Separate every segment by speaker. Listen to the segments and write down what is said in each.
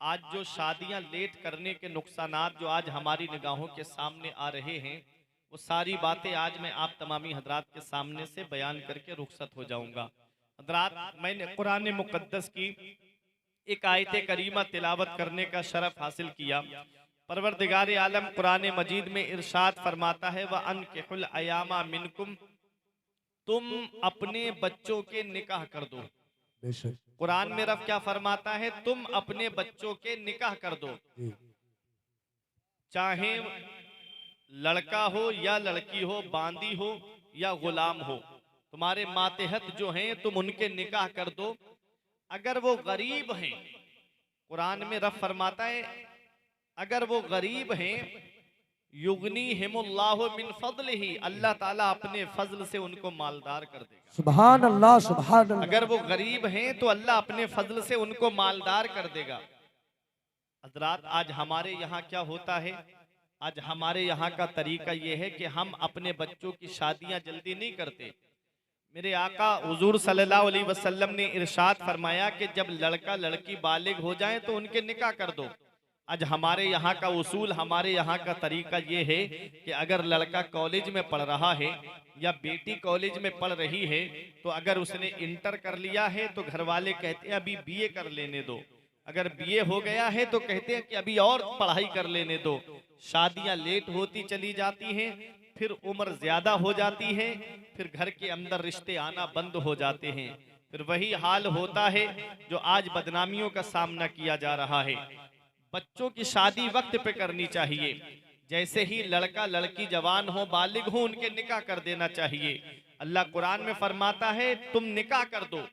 Speaker 1: आज जो शादियां लेट करने के नुकसानात जो आज हमारी निगाहों के सामने आ रहे हैं, वो सारी बातें आज मैं आप तमामी हजरात के सामने से बयान करके रुखसत हो जाऊंगा। हजरात, मैंने कुरान मुकद्दस की एक आयत करीमा तिलावत करने का शरफ हासिल किया। परवरदिगार आलम कुरान मजीद में इरशाद फरमाता है, व अनकिहुल अयामा मिनकुम, तुम अपने बच्चों के निकाह कर दो।
Speaker 2: बेशक।
Speaker 1: कुरान में रब क्या फरमाता है? तुम अपने बच्चों के निकाह कर दो,
Speaker 2: जी।
Speaker 1: चाहे लड़का हो या लड़की हो, बांदी हो या गुलाम हो, तुम्हारे मातेहत जो हैं तुम उनके निकाह कर दो। अगर वो गरीब हैं, कुरान में रब फरमाता है अगर वो गरीब हैं, युगनी हिमुल्लाहु मिन फज़लिही, अल्लाह ताला अपने फजल से उनको मालदार कर देगा।
Speaker 2: सुभान अल्लाह, सुभान अल्लाह।
Speaker 1: अगर वो गरीब हैं तो अल्लाह अपने फजल से उनको मालदार कर देगा। हजरात, आज हमारे यहाँ क्या होता है? आज हमारे यहाँ का तरीका ये है कि हम अपने बच्चों की शादियां जल्दी नहीं करते। मेरे आका हुजूर सल्लल्लाहु अलैहि वसल्लम ने इरशाद फरमाया कि जब लड़का लड़की बालिग हो जाए तो उनके निकाह कर दो। आज हमारे यहाँ का उसूल, हमारे यहाँ का तरीका ये है कि अगर लड़का कॉलेज में पढ़ रहा है या बेटी कॉलेज में पढ़ रही है, तो अगर उसने इंटर कर लिया है तो घर वाले कहते हैं अभी बीए कर लेने दो। अगर बीए हो गया है तो कहते हैं कि अभी और पढ़ाई कर लेने दो। शादियां लेट होती चली जाती हैं, फिर उम्र ज्यादा हो जाती है, फिर घर के अंदर रिश्ते आना बंद हो जाते हैं। फिर वही हाल होता है जो आज बदनामियों का सामना किया जा रहा है। बच्चों की शादी वक्त पे करनी चाहिए। जैसे ही लड़का लड़की जवान हो, बालिग हो, उनके निकाह कर देना चाहिए। अल्लाह कुरान में फरमाता है तुम निकाह कर दो।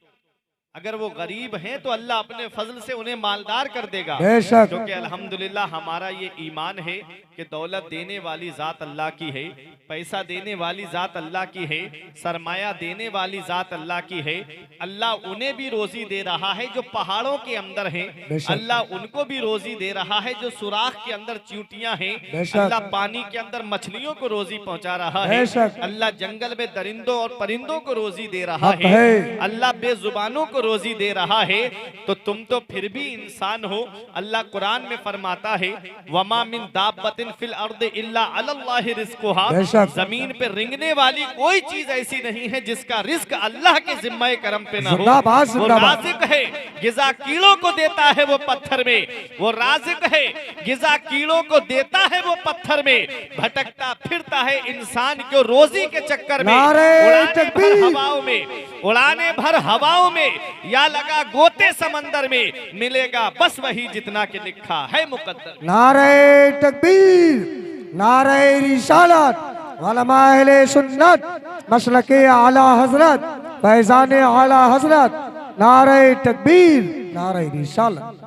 Speaker 1: अगर वो गरीब हैं तो अल्लाह अपने फजल से उन्हें मालदार कर देगा।
Speaker 2: बेशक।
Speaker 1: क्योंकि अल्हम्दुलिल्लाह हमारा ये ईमान है कि दौलत देने वाली जात अल्लाह की है, पैसा देने वाली जात अल्लाह की है, सरमाया देने वाली जात अल्लाह की है। अल्लाह उन्हें भी रोजी दे रहा है जो पहाड़ों के अंदर हैं,
Speaker 2: बेशक।
Speaker 1: अल्लाह उनको भी रोजी दे रहा है जो सुराख के अंदर चींटियां हैं,
Speaker 2: बेशक।
Speaker 1: अल्लाह पानी के अंदर मछलियों को रोजी पहुंचा रहा है,
Speaker 2: बेशक।
Speaker 1: अल्लाह जंगल में दरिंदों और परिंदों को रोजी दे रहा
Speaker 2: हक
Speaker 1: है,
Speaker 2: है।
Speaker 1: अल्लाह बेजुबानों को रोजी दे रहा है। तो तुम तो फिर भी इंसान हो। अल्लाह कुरान में फरमाता है वमा मिन दाब्बतिन फिल अर्द इल्ला अलल्लाहि रिज़्कुहा, जमीन पे रिंगने वाली कोई चीज ऐसी नहीं है जिसका रिस्क अल्लाह के जिम्मे करम पे ना हो।
Speaker 2: जिंदाबाद,
Speaker 1: वो
Speaker 2: जिंदाबाद।
Speaker 1: राज़िक है, गिज़ा कीड़ों को देता है वो पत्थर में। वो राज़िक है, गिज़ा कीड़ों को देता है वो पत्थर में। भटकता फिरता है इंसान को रोजी के चक्कर में, उड़ाने भर हवाओं में, उड़ाने भर हवाओं में, या लगा गोते समंदर में, मिलेगा बस वही जितना के लिखा है मुकद्दर।
Speaker 2: नारे तकबीर, नारे रिसालत, उलमाए सुन्नत, मसलके आला हजरत, फैजान आला हजरत, नारे तकबीर, नारे रिसालत।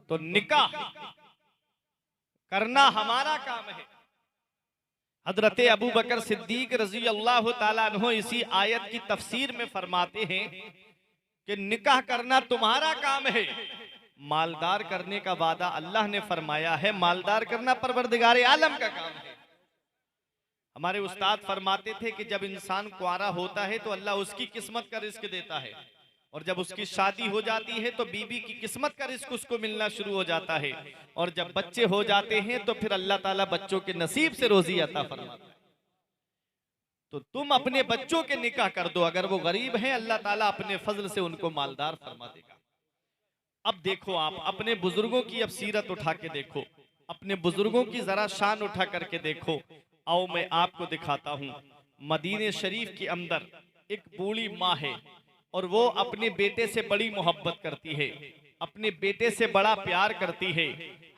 Speaker 1: तो निकाह करना हमारा काम है। हजरत अबू बकर सिद्दीक रजी अल्लाह ताला अन्हु इसी आयत की तफसीर में फरमाते हैं कि निकाह करना तुम्हारा काम है। मालदार करने का वादा अल्लाह ने फरमाया है, मालदार करना परवरदिगार आलम का काम है। हमारे उस्ताद फरमाते थे कि जब इंसान कुंवारा होता है तो अल्लाह उसकी किस्मत का रिस्क देता है, और जब उसकी शादी हो जाती है तो बीबी की किस्मत का रिस्क उसको मिलना शुरू हो जाता है, और जब बच्चे हो जाते हैं तो फिर अल्लाह ताला बच्चों के नसीब से रोजी अता फरमाता है। तो तुम अपने बच्चों के निकाह कर दो। अगर वो गरीब हैं, अल्लाह ताला अपने फजल से उनको मालदार फरमा देगा। अब देखो, आप अपने बुजुर्गों की अब सीरत उठा के देखो, अपने बुजुर्गों की जरा शान उठा करके देखो। आओ मैं आपको दिखाता हूँ। मदीने शरीफ के अंदर एक बूढ़ी माँ है, और वो अपने बेटे से बड़ी मोहब्बत करती है, अपने बेटे से बड़ा प्यार करती है।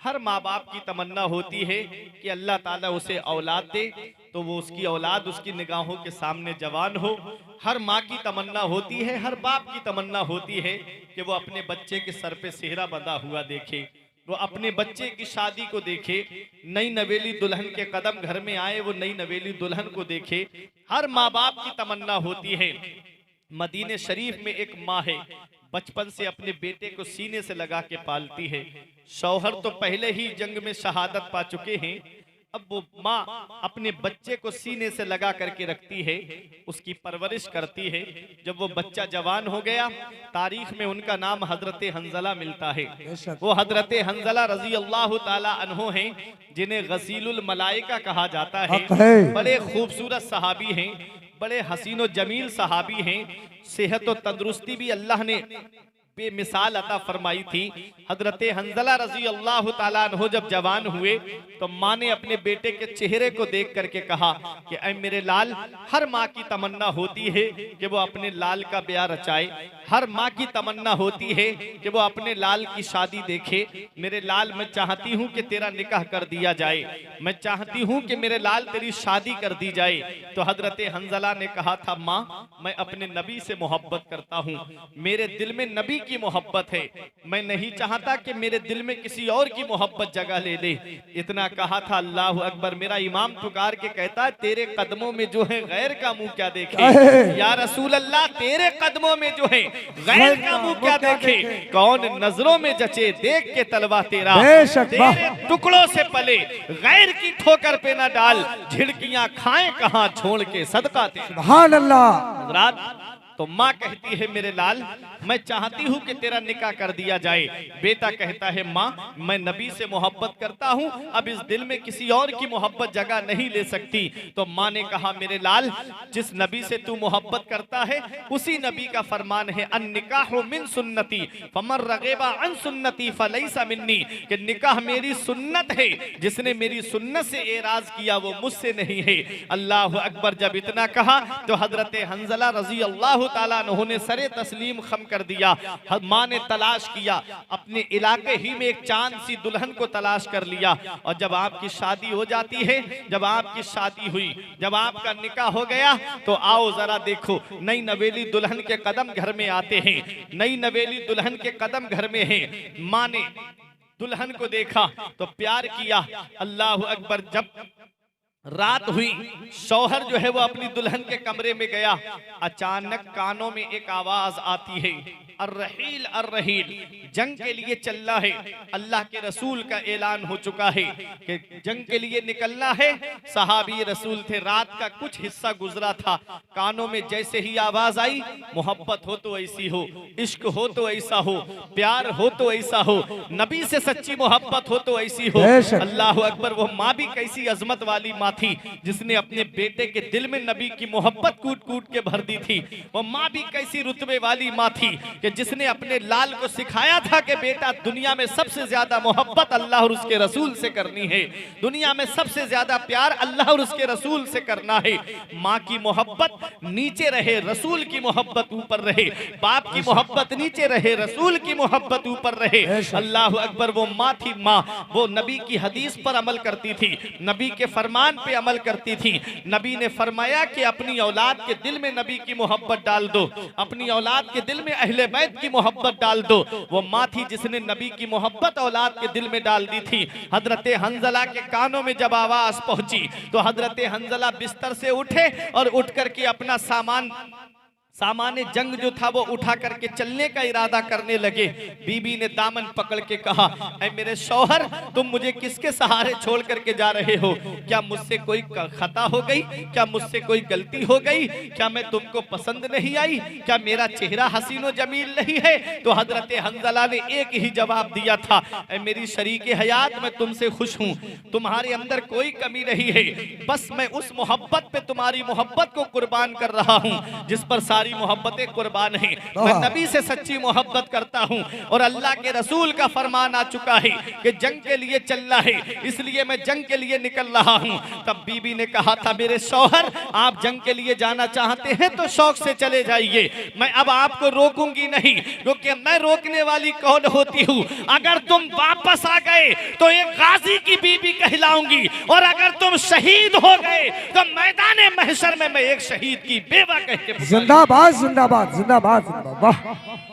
Speaker 1: हर माँ बाप की तमन्ना होती है कि अल्लाह ताला उसे औलाद दे, तो वो उसकी औलाद उसकी निगाहों के सामने जवान हो। हर माँ की तमन्ना होती है, हर बाप की तमन्ना होती है कि वो अपने बच्चे के सर पे सेहरा बंधा हुआ देखे, वो अपने बच्चे की शादी को देखे, नई नवेली दुल्हन के कदम घर में आए, वो नई नवेली दुल्हन को देखे। हर माँ बाप की तमन्ना होती है। मदीने शरीफ में एक माँ है, बचपन से अपने बेटे को सीने से लगा के पालती है। शौहर तो पहले ही जंग में शहादत पा चुके हैं, अब वो माँ अपने बच्चे को सीने से लगा करके रखती है, उसकी परवरिश करती है। जब वो बच्चा जवान हो गया, तारीख में उनका नाम हजरत हंजला मिलता है। वो हजरत हंजला रजी अल्लाह ताला अन्हो हैं, जिन्हें गसीलुल मलाइका कहा जाता है। बड़े खूबसूरत सहाबी हैं, बड़े हसीनो जमील सहाबी हैं। सेहत और तंदुरुस्ती भी अल्लाह ने बेमिसाल अता फरमाई थी। हजरत हंजला रजी अल्लाह ताला अन्हो जब जवान हुए तो माँ ने अपने बेटे के चेहरे को देख करके कहा कि ऐ मेरे लाल, हर माँ की तमन्ना होती है कि वो अपने लाल का ब्याह रचाए, हर माँ की तमन्ना होती है कि वो अपने लाल की शादी देखे। मेरे लाल, मैं चाहती हूँ कि तेरा निकाह कर दिया जाए, मैं चाहती हूँ कि मेरे लाल तेरी शादी कर दी जाए। तो हजरत हंजला ने कहा था, माँ मैं अपने नबी से मोहब्बत करता हूँ, मेरे दिल में नबी की मोहब्बत है, मैं नहीं चाहता कि मेरे दिल में किसी और की मोहब्बत जगह ले ले। इतना कहा था, अल्लाह अकबर। मेरा इमाम पुकार के कहता है, तेरे कदमों में जो है गैर का मुंह क्या देखे। या रसूल अल्लाह, तेरे कदमों में जो है गैर का मुंह क्या देखे। कौन नजरों में जचे देख के तलवा तेरा, तेरे टुकड़ों से पले गैर की ठोकर पे ना डाल, झिड़कियां खाएं कहां छोड़ के सदका तेरा।
Speaker 2: सुभान अल्लाह।
Speaker 1: तो माँ कहती है, मेरे लाल मैं चाहती हूँ कि तेरा निकाह कर दिया जाए। बेटा कहता है, माँ मैं नबी से मोहब्बत करता हूँ, अब इस दिल में किसी और की मोहब्बत जगह नहीं ले सकती। तो माँ ने कहा, मेरे लाल जिस नबी से तू मोहब्बत करता है उसी नबी का फरमान है, अन निकाहु मिन सुन्नती फमन रगेबा अन सुन्नती फलैसा मिन्नी, कि निकाह मेरी सुन्नत है, जिसने मेरी सुन्नत से एराज किया वो मुझसे नहीं है। अल्लाह अकबर। जब इतना कहा तो हजरत हंजला रजी अल्लाह ताला अन्हु ने सरे तस्लीम खम कर दिया। माँ ने तलाश किया, अपने इलाके ही में एक चांद सी दुल्हन को तलाश कर लिया। और जब आपकी शादी हो जाती है, जब आपकी शादी हुई, जब आपका निकाह हो गया, तो आओ जरा देखो, नई नवेली दुल्हन के कदम घर में आते हैं, नई नवेली दुल्हन के कदम घर में हैं। माँ ने दुल्हन को देखा तो प्यार किया। अल्लाह अकबर। जब रात हुई, शौहर जो है वो अपनी दुल्हन के कमरे में गया, अचानक कानों में एक आवाज आती है, अर्रहील अर्रहील, जंग के लिए चलना है। अल्लाह के रसूल का ऐलान हो चुका है कि जंग के लिए निकलना है। सहाबी रसूल थे, रात का कुछ हिस्सा गुजरा था, कानों में जैसे ही आवाज आई, मोहब्बत हो तो ऐसी हो, इश्क हो तो ऐसा हो, प्यार हो तो ऐसा हो, नबी से सच्ची मोहब्बत हो तो ऐसी हो। अल्लाह अकबर। वो माँ भी कैसी अजमत वाली माँ थी, जिसने अपने बेटे के दिल में नबी की मोहब्बत कूट कूट के भर दी थी। वो माँ भी कैसी रुतबे वाली माँ थी कि जिसने अपने लाल को सिखाया था कि बेटा दुनिया में सबसे ज्यादा मोहब्बत अल्लाह और उसके रसूल से करनी है, दुनिया में सबसे ज्यादा प्यार अल्लाह और उसके रसूल से करना है। माँ की मोहब्बत नीचे रहे, रसूल की मोहब्बत ऊपर रहे, बाप की मोहब्बत नीचे रहे, रसूल की मोहब्बत ऊपर रहे। अल्लाह अकबर। वो माँ थी, माँ वो नबी की हदीस पर अमल करती थी, नबी के फरमान पे अमल करती थी। नबी ने फरमाया कि अपनी औलाद के दिल में नबी की मोहब्बत डाल दो, अपनी औलाद के दिल में अहले बैत की मोहब्बत डाल दो। वो माँ थी जिसने नबी की मोहब्बत औलाद के दिल में डाल दी थी। हजरत हंजला के कानों में जब आवाज पहुंची तो हजरत हंजला बिस्तर से उठे और उठ करके अपना सामाने जंग जो था वो उठा करके चलने का इरादा करने लगे। बीबी ने दामन पकड़ के कहा, ऐ मेरे शौहर, तुम मुझे किसके सहारे छोड़ करके जा रहे हो? क्या मुझसे कोई खता हो गई? क्या मुझसे कोई गलती हो गई? क्या मैं तुमको पसंद नहीं आई? क्या मेरा चेहरा हसीनो जमील नहीं है? तो हजरत हंजला ने एक ही जवाब दिया था, ऐ मेरी शरीके हयात, मैं तुमसे खुश हूँ, तुम्हारे अंदर कोई कमी नहीं है, बस मैं उस मोहब्बत पे तुम्हारी मोहब्बत को कुर्बान कर रहा हूँ जिस पर सारी मोहब्बतें कुर्बान हैं। मैं नबी से सच्ची मोहब्बत करता हूं और अल्लाह के रसूल का फरमान आ चुका है कि जंग के लिए चलना है, इसलिए मैं जंग के लिए निकल रहा हूं। तब बीबी ने कहा था, मेरे शौहर, आप जंग के लिए जाना चाहते हैं तो शौक से चले जाइए, मैं अब आपको रोकूंगी नहीं, क्योंकि मैं रोकने वाली कौन होती हूं? अगर तुम वापस आ गए तो एक गाजी की बीबी कहलाऊंगी, और अगर तुम शहीद हो गए तो मैदान महशर में मैं एक शहीद की बेवा कह के
Speaker 2: जिंदाबाद जिंदाबाद जिंदाबाद जिंदाबाद। वाह।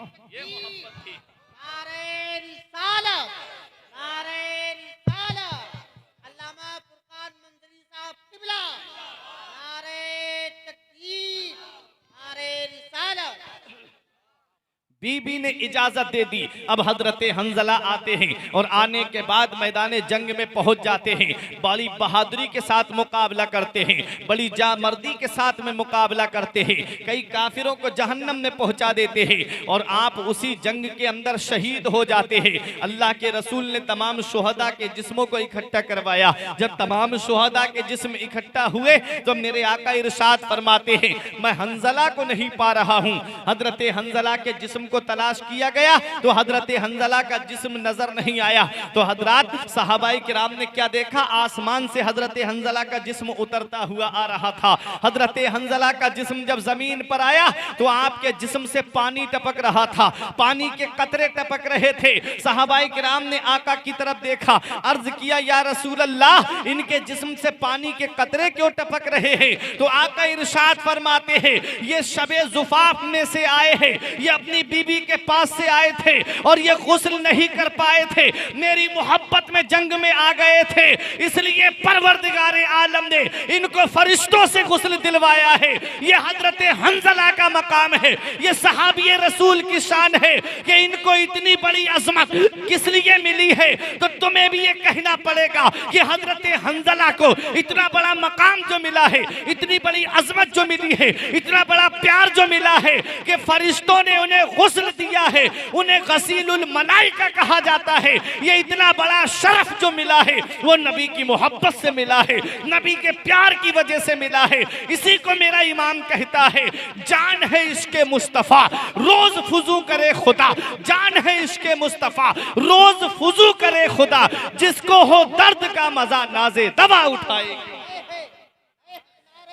Speaker 1: बीबी ने इजाजत दे दी। अब हजरत हंजला आते हैं और आने के बाद मैदान जंग में पहुंच जाते हैं। बड़ी बहादुरी के साथ मुकाबला करते हैं, बड़ी जामर्दी के साथ में मुकाबला करते हैं, कई काफिरों को जहन्नम में पहुंचा देते हैं और आप उसी जंग के अंदर शहीद हो जाते हैं। अल्लाह के रसूल ने तमाम शुहदा के जिस्मों को इकट्ठा करवाया। जब तमाम शुहदा के जिस्म इकट्ठा हुए तो मेरे आका इरशाद फरमाते हैं, मैं हंजला को नहीं पा रहा हूँ। हजरत हंजला के जिस्म को तलाश किया गया तो हजरत हंजला का जिस्म नजर नहीं आया। तो हजरत सहाबाई किराम ने क्या देखा, आसमान से हजरत हंजला का जिस्म उतरता हुआ आ रहा था। हजरत हंजला का जिस्म जब जमीन पर आया तो आपके जिस्म से पानी टपक रहा था, पानी के कतरे टपक रहे थे। सहाबाई किराम ने आका की तरफ देखा, अर्ज किया, या रसूल अल्लाह, इनके जिस्म से पानी के कतरे क्यों टपक रहे हैं? तो आका इरशाद फरमाते हैं, ये शबे जुफाफ में से आए हैं, ये अपनी बीबी के पास से आए थे और ये गुस्ल नहीं कर पाए थे, मेरी मोहब्बत में जंग में आ गए थे, इसलिए परवरदिगारे आलम ने इनको फरिश्तों से गुस्ल दिलवाया है। ये हजरत हंजला का मकाम है, ये सहाबी रसूल की शान है कि इनको इतनी बड़ी अजमत किस लिए मिली है। तो तुम्हें भी ये कहना पड़ेगा कि हजरत हंजला को इतना बड़ा मकाम जो मिला है, इतनी बड़ी अजमत जो मिली है, इतना बड़ा प्यार जो मिला है कि फरिश्तों ने उन्हें गुस्ल दिया है, उन्हें गसीलुल मलाइका कहा जाता है। ये इतना बड़ा शरफ जो मिला है वो नबी की मोहब्बत से मिला है, नबी के प्यार की वजह से मिला है। इसी को मेरा इमाम कहता है, जान है इश्क़े मुस्तफ़ा रोज फुजू करे खुदा, जान है इश्क़े मुस्तफ़ा रोज फुजू करे खुदा, जिसको हो दर्द का मजा नाज़े दवा उठाएगी।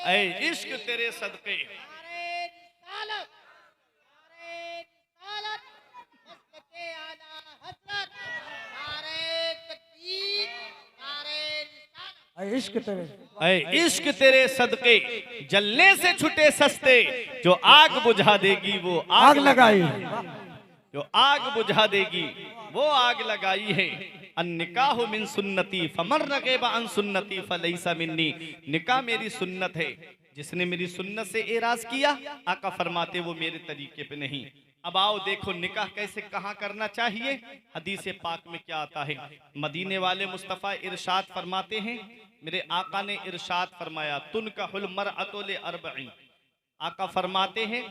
Speaker 1: ऐ इश्क तेरे सदके
Speaker 2: इश्क तेरे,
Speaker 1: इश्क तेरे सदके जलने से छुटे सस्ते, जो आग बुझा देगी वो
Speaker 2: आग लगाई,
Speaker 1: जो आग बुझा देगी वो आग लगाई है। अन्निकाहु मिन सुन्नती फमन रगेबा अन सुन्नती फलैसा मिन्नी, निकाह मेरी सुन्नत है, जिसने मेरी सुन्नत से एराज किया, आका फरमाते वो मेरे तरीके पे नहीं। अब आओ देखो निकाह कैसे कहाँ करना चाहिए। हदीस पाक में क्या आता है, मदीने वाले मुस्तफ़ा इरशाद फरमाते हैं, मेरे आका ने इरशाद फरमाया, तुनकाहुल मरअतु लिअरबईन। आका फरमाते हैं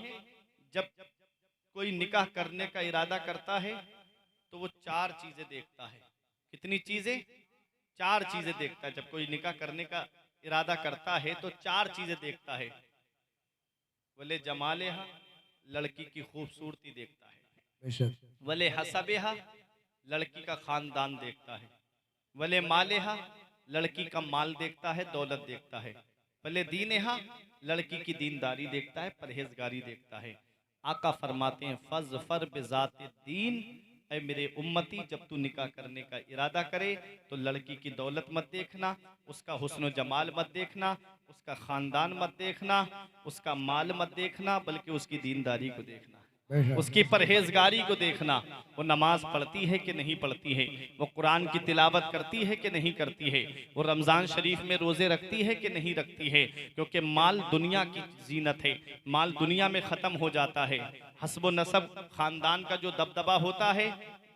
Speaker 1: जब कोई निकाह करने का इरादा करता है तो वो चार चीजें देखता है। कितनी चीजें? चार चीजें देखता है। जब कोई निकाह करने का इरादा करता है तो चार चीजें देखता है। वले जमालेहा, लड़की की खूबसूरती देखता है। वले हसबेहा, लड़की का खानदान देखता है। वले मालेहा, लड़की का माल देखता है, दौलत देखता है। वले दीनेहा, लड़की की दीनदारी देखता है, परहेजगारी देखता है। आका फरमाते हैं, फज़फर बिज़ाति दीन, ऐ मेरे उम्मती, जब तू निकाह करने का इरादा करे तो लड़की की दौलत मत देखना, उसका हुस्न जमाल मत देखना, उसका खानदान मत देखना, उसका माल मत देखना, बल्कि उसकी दीनदारी को देखना, उसकी परहेजगारी को देखना। वो नमाज पढ़ती है कि नहीं पढ़ती है, वो कुरान की तिलावत करती है कि नहीं करती है, वो रमज़ान शरीफ में रोज़े रखती है कि नहीं रखती है। क्योंकि माल दुनिया की जीनत है, माल दुनिया में ख़त्म हो जाता है। हस्ब नसब, ख़ानदान का जो दबदबा होता है,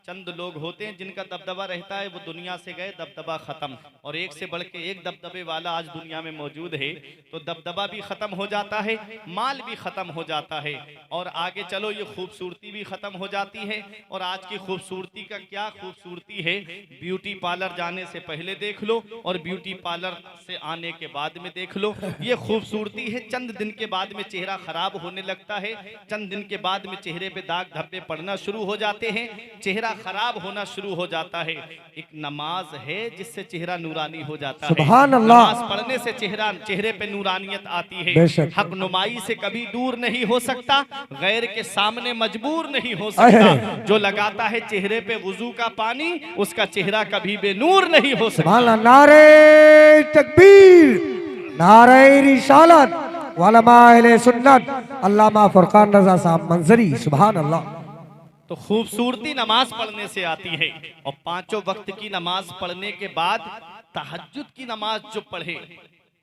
Speaker 1: चंद लोग होते हैं जिनका दबदबा रहता है, वो दुनिया से गए, दबदबा ख़त्म। और एक से बढ़ के एक दबदबे वाला आज दुनिया में मौजूद है, तो दबदबा भी ख़त्म हो जाता है, माल भी ख़त्म हो जाता है, और आगे चलो ये खूबसूरती भी ख़त्म हो जाती है। और आज की खूबसूरती का क्या खूबसूरती है, ब्यूटी पार्लर जाने से पहले देख लो और ब्यूटी पार्लर से आने के बाद में देख लो। ये खूबसूरती है, चंद दिन के बाद में चेहरा ख़राब होने लगता है, चंद दिन के बाद में चेहरे पे दाग धब्बे पड़ना शुरू हो जाते हैं, चेहरा खराब होना शुरू हो जाता है। एक नमाज है जिससे चेहरा नूरानी हो जाता है।
Speaker 2: सुभान अल्लाह।
Speaker 1: नमाज पढ़ने से चेहरे पे नूरानियत आती है। हक नुमाई से कभी दूर नहीं हो सकता, गैर के सामने मजबूर नहीं हो सकता। जो लगाता है चेहरे पे वुजू का पानी, उसका चेहरा कभी बेनूर नहीं हो सकता।
Speaker 2: नारे तकबीर, नारे रिसालत, उलमा अहले सुन्नत, अल्लामा फुरकान रज़ा साहब मंजरी, सुभान अल्लाह।
Speaker 1: तो खूबसूरती नमाज पढ़ने से आती है। और पांचों वक्त की नमाज पढ़ने के बाद तहज्जुद की नमाज जो पढ़े,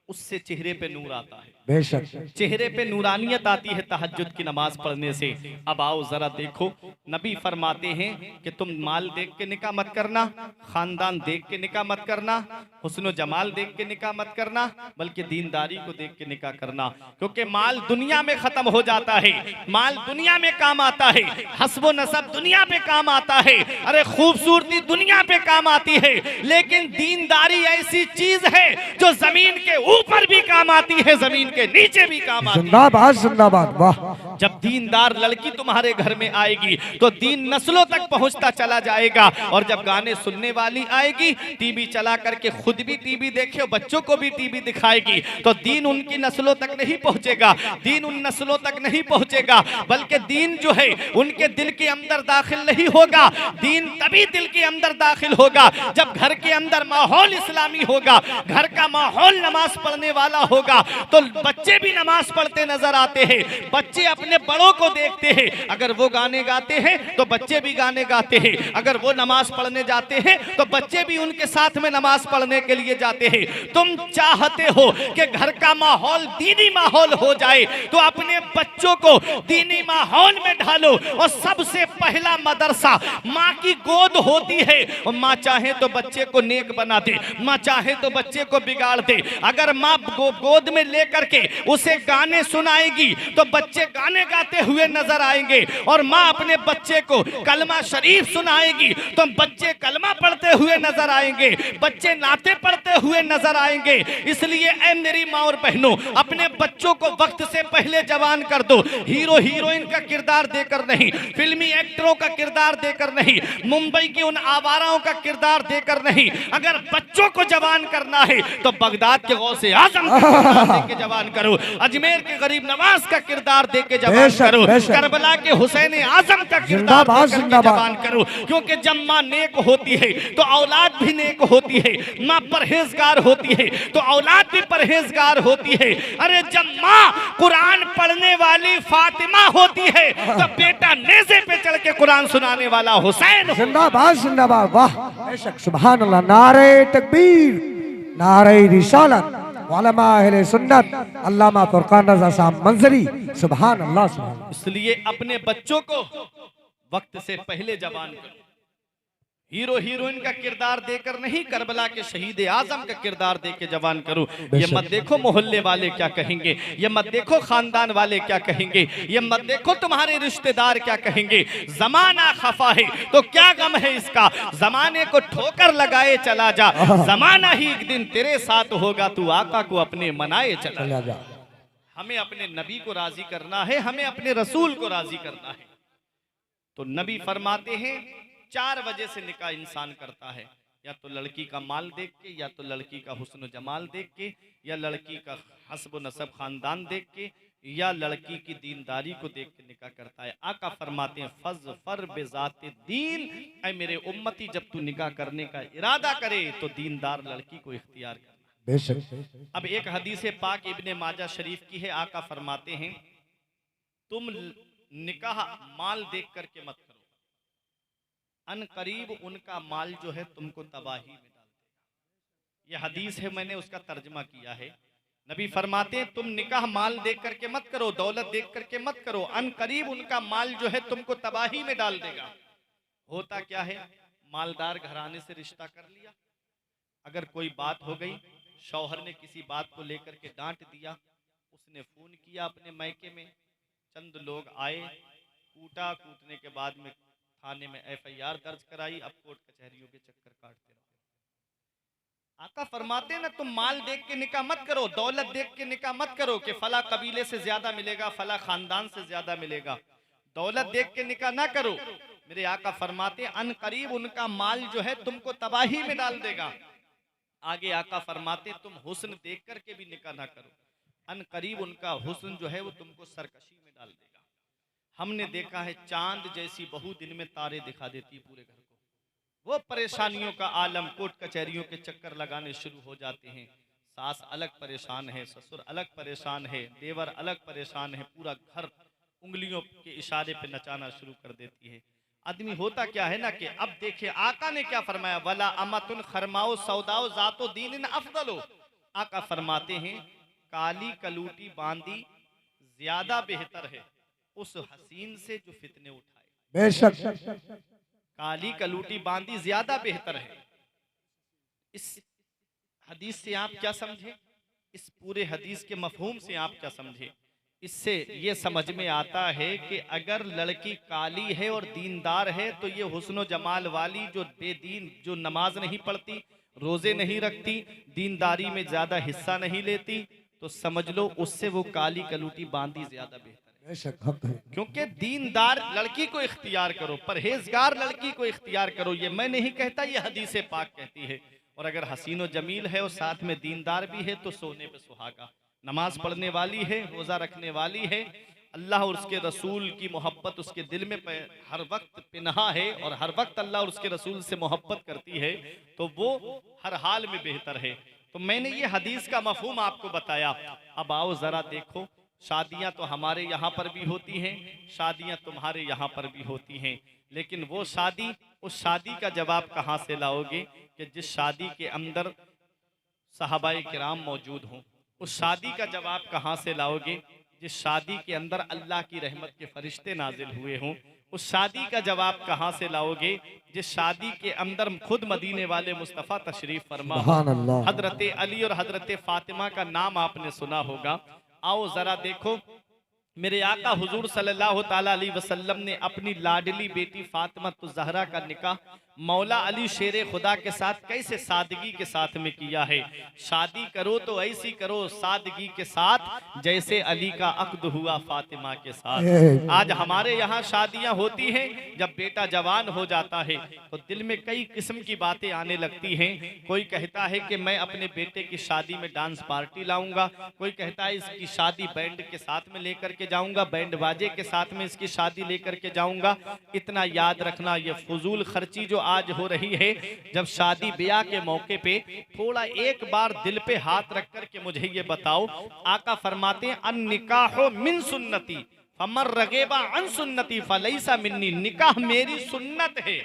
Speaker 1: उससे चेहरे पे नूर आता है।
Speaker 2: बेशक
Speaker 1: चेहरे पे नूरानियत आती है तहज्जुद की नमाज पढ़ने से। अब आओ जरा देखो, नबी फरमाते हैं कि तुम माल देख के निकाह मत करना, खानदान देख के निकाह मत करना, हुस्न जमाल देख के निकाह मत करना, बल्कि दीनदारी को देख के निकाह करना। क्योंकि माल दुनिया में खत्म हो जाता है, माल दुनिया में काम आता है, हस्ब नसब दुनिया पे काम आता है, अरे खूबसूरती दुनिया पे काम आती है, लेकिन दीनदारी ऐसी चीज है जो जमीन के ऊपर भी काम आती है, जमीन के नीचे भी काम आती है।
Speaker 2: जिंदाबाद जिंदाबाद, वाह।
Speaker 1: जब दीनदार लड़की तुम्हारे घर में आएगी तो दीन नस्लों तक पहुंचता चला जाएगा। और जब गाने सुनने वाली आएगी, टीवी चला करके खुद भी टीवी देखे, बच्चों को भी टीवी दिखाएगी, तो दीन उनकी नस्लों तक नहीं पहुंचेगा, दीन उन नस्लों तक नहीं पहुंचेगा, बल्कि दीन जो है उनके दिल के अंदर दाखिल नहीं होगा। दीन तभी दिल के अंदर दाखिल होगा जब घर के अंदर माहौल इस्लामी होगा, घर का माहौल नमाज पढ़ने वाला होगा, तो बच्चे भी नमाज पढ़ते नजर आते हैं, बच्चे अपने बड़ों को देखते हैं, अगर वो गाने गाते हैं तो बच्चे भी गाने गाते हैं, अगर वो नमाज पढ़ने जाते हैं तो बच्चे भी उनके साथ में नमाज पढ़ने के लिए जाते हैं। तुम चाहते हो कि घर का माहौल दीनी माहौल हो जाए, तो अपने बच्चों को दीनी माहौल में ढालो। और सबसे पहला मदरसा माँ की गोद होती है, और माँ चाहे तो बच्चे को नेक बना दे, माँ चाहे तो बच्चे को बिगाड़ दे। अगर माँ गोद में लेकर के उसे गाने सुनाएगी तो बच्चे गाने गाते हुए नजर आएंगे, और माँ अपने बच्चे को कलमा शरीफ सुनाएगी तो बच्चे कलमा पढ़ते हुए नजर आएंगे, बच्चे नाते पढ़ते हुए नजर आएंगे। इसलिए ऐ मेरी माँ और बहनों, अपने बच्चों को वक्त से पहले जवान कर दो। हीरो हीरोइन का किरदार देकर नहीं, फिल्मी एक्टरों का किरदार देकर नहीं, मुंबई की उन आवाराओं का किरदार देकर नहीं। अगर बच्चों को जवान करना है तो बगदाद के गौसे आजम का किरदार देके जवान करो, अजमेर के गरीब नवाज का किरदार देके जवान करो, करबला के हुसैन आजम का किरदार देकर जवान करो। क्योंकि जब माँ नेक होती है तो औलाद भी नेक होती है, माँ परहेजगार होती है तो औलाद भी परहेजगार होती है। अरे जब माँ कुरान पढ़ने वाली फातिमा होती है तो बेटा नेज़े पे चढ़ के कुरान सुनाने वाला हुसैन।
Speaker 2: जिंदाबाद जिंदाबाद, वाह। बेशक, सुभान अल्लाह, नारे तकबीर, नारे रिसालत, उलमा अहले सुन्नत, अल्लामा फुरकान रज़ा साहब मंजरी, सुभान अल्लाह सुभान अल्लाह।
Speaker 1: इसलिए अपने बच्चों को वक्त से पहले जवान करो, हीरो हीरोइन का किरदार देकर नहीं, करबला के शहीद आजम का किरदार देके जवान करो। ये मत देखो मोहल्ले वाले क्या कहेंगे, ये मत देखो खानदान वाले क्या कहेंगे, ये मत देखो तुम्हारे रिश्तेदार क्या कहेंगे। जमाना खफा है तो क्या गम है इसका, जमाने को ठोकर लगाए चला जा, जमाना ही एक दिन तेरे साथ होगा, तू आका को अपने मनाए चला जा। हमें अपने नबी को राजी करना है, हमें अपने रसूल को राजी करना है। तो नबी फरमाते हैं 4 वजह से निकाह इंसान करता है, या तो लड़की का माल देख के, या तो लड़की का हुस्न जमाल देख के, या लड़की का हस्ब नसब खानदान देख के, या लड़की की दीनदारी को देख के निकाह करता है। आका फरमाते हैं फज़फर बिज़ाते दीन, ऐ मेरे उम्मती जब तू निकाह करने का इरादा करे तो दीनदार लड़की को इख्तियार करना।
Speaker 2: बेशक।
Speaker 1: अब एक हदीस पाक इब्ने माजा शरीफ की है, आका फरमाते हैं तुम निकाह माल देख करके मत करो, अन करीब उनका माल जो है तुमको तबाही में डाल देगा। यह हदीस है, मैंने उसका तर्जमा किया है। नबी फरमाते हैं तुम निकाह माल देख करके मत करो, दौलत देख करके मत करो, अन करीब उनका माल जो है तुमको तबाही में डाल देगा। होता क्या है, मालदार घराने से रिश्ता कर लिया, अगर कोई बात हो गई, शौहर ने किसी बात को लेकर के डांट दिया, उसने फोन किया अपने मैके में, चंद लोग आए, कूटा, कूटने के बाद में थाने में FIR दर्ज कराई, अब कोर्ट कचहरियों के चक्कर काटते रहो। आका फरमाते ना तुम माल देख के निकाह मत करो, दौलत देख के निकाह मत करो कि फला कबीले से ज्यादा मिलेगा, फला खानदान से ज्यादा मिलेगा, दौलत देख के निकाह ना करो। मेरे आका फरमाते अन करीब उनका माल जो है तुमको तबाही में डाल देगा। आगे आका फरमाते तुम हुस्न देख करके भी निकाह ना करो, अन करीब उनका हुस्न जो है वो तुमको सरकशी में डाल देगा। हमने देखा है चांद जैसी बहू दिन में तारे दिखा देती पूरे घर को, वो परेशानियों का आलम, कोर्ट कचहरियों के चक्कर लगाने शुरू हो जाते हैं। सास अलग परेशान है, ससुर अलग परेशान है, देवर अलग परेशान है, पूरा घर उंगलियों के इशारे पे नचाना शुरू कर देती है। आदमी होता क्या है ना कि अब देखिए आका ने क्या फरमाया, वला अमतुन खरमाओ सौदाओ जातो दीन अफदलो। आका फरमाते हैं काली कलूटी बांदी ज्यादा बेहतर है उस हसीन से जो फितने उठाए।
Speaker 2: बेशक
Speaker 1: काली कलूटी बांदी ज्यादा बेहतर है। इस हदीस से आप क्या समझे? इस पूरे हदीस के मफहूम से आप क्या समझे? इससे ये समझ में आता है कि अगर लड़की काली है और दीनदार है तो ये हुस्न जमाल वाली जो बेदीन, जो नमाज नहीं पढ़ती, रोजे नहीं रखती, दीनदारी में ज्यादा हिस्सा नहीं लेती, तो समझ लो उससे वो काली कलूटी बांदी ज्यादा बेहतर है।
Speaker 2: बेशक हक है।
Speaker 1: क्योंकि दीनदार लड़की को इख्तियार करो, परहेजगार लड़की को इख्तियार करो, ये मैं नहीं कहता, ये हदीस पाक कहती है। और अगर हसीन और जमील है और साथ में दीनदार भी है तो सोने पे सुहागा, नमाज पढ़ने वाली है, रोजा रखने वाली है, अल्लाह और उसके रसूल की मोहब्बत उसके दिल में हर वक्त पिनहा है और हर वक्त अल्लाह और उसके रसूल से मोहब्बत करती है, तो वो हर हाल में बेहतर है। तो मैंने ये हदीस का मफहूम आपको बताया। अब आओ जरा देखो, शादियां तो हमारे यहाँ पर भी होती हैं, शादियां तुम्हारे यहाँ पर भी होती हैं, लेकिन वो शादी, उस शादी का जवाब कहाँ से लाओगे कि जिस शादी के अंदर सहाबाए किराम मौजूद हों? उस शादी का जवाब कहाँ से लाओगे जिस शादी के अंदर अल्लाह की रहमत के फरिश्ते नाजिल हुए हों? उस शादी का जवाब कहाँ से लाओगे जिस शादी के अंदर खुद मदीने वाले मुस्तफ़ा तशरीफ फरमा, हजरत अली और हजरत फातिमा का नाम आपने सुना होगा। आओ जरा देखो, मेरे आका हुजूर सल्लल्लाहु ताला अलैहि वसल्लम ने अपनी लाडली बेटी फातिमा ज़हरा का निकाह मौला अली शेर खुदा के साथ कैसे सादगी के साथ में किया है। शादी करो तो ऐसी करो सादगी के साथ जैसे अली का अक्द हुआ फातिमा के साथ। आज हमारे यहाँ शादियां होती हैं, जब बेटा जवान हो जाता है तो दिल में कई किस्म की बातें आने लगती हैं। कोई कहता है कि मैं अपने बेटे की शादी में डांस पार्टी लाऊंगा, कोई कहता है इसकी शादी बैंड के साथ में लेकर के जाऊंगा, बैंड बाजे के साथ में इसकी शादी लेकर के जाऊंगा। इतना याद रखना, ये फजूल खर्ची जो आज हो रही है, जब शादी ब्याह के मौके पे थोड़ा एक बार दिल पे हाथ रख कर के मुझे ये बताओ, आका फरमाते हैं अन निकाहो मिन सुन्नती फमर रगेबा अन सुन्नती फलैसा मिन्नी। निकाह मेरी सुन्नत है।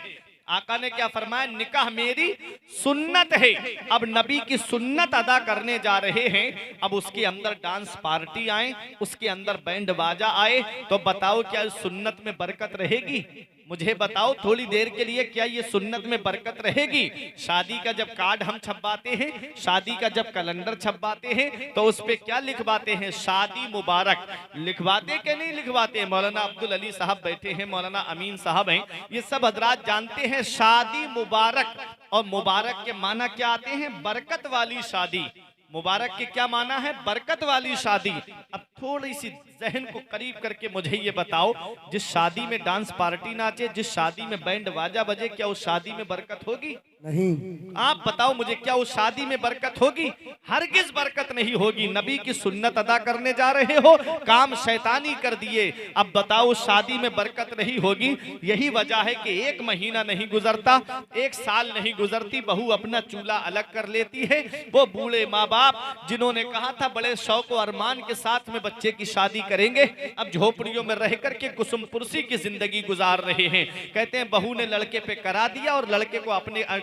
Speaker 1: आका ने क्या फरमाया? निकाह मेरी सुन्नत है। अब नबी की सुन्नत अदा करने जा रहे हैं, अब उसके अंदर डांस पार्टी आए, उसके अंदर बैंड बाजा आए, तो बताओ क्या इस सुन्नत में बरकत रहेगी? मुझे बताओ थोड़ी देर के लिए, क्या ये सुन्नत में बरकत रहेगी? शादी का जब कार्ड हम छपवाते हैं, शादी का जब कैलेंडर छपवाते हैं, तो उस पे क्या लिखवाते हैं? शादी मुबारक। लिखवाते के नहीं लिखवाते? मौलाना अब्दुल अली साहब बैठे हैं, मौलाना अमीन साहब हैं, ये सब हजरात जानते हैं शादी मुबारक। और मुबारक के माना क्या आते हैं? बरकत वाली शादी। मुबारक के क्या माना है? बरकत वाली शादी। अब थोड़ी सी जहन को करीब करके मुझे ये बताओ, जिस शादी में डांस पार्टी नाचे, जिस शादी में बैंड बाजा बजे, क्या उस शादी में बरकत होगी?
Speaker 2: नहीं।
Speaker 1: आप बताओ मुझे, क्या उस शादी में बरकत होगी? हरगिज बरकत नहीं होगी। नबी की सुन्नत अदा करने जा रहे हो, काम शैतानी कर दिए, अब बताओ उस शादी में बरकत नहीं होगी। यही वजह है कि एक महीना नहीं गुजरता, एक साल नहीं गुजरती, बहू अपना चूल्हा अलग कर लेती है। वो बूढ़े माँ बाप जिन्होंने कहा था बड़े शौक और अरमान के साथ में बच्चे की शादी करेंगे, अब झोपड़ियों में रह करके कुसुम पुरसी की जिंदगी गुजार रहे हैं। कहते हैं बहू ने लड़के पे करा दिया और लड़के को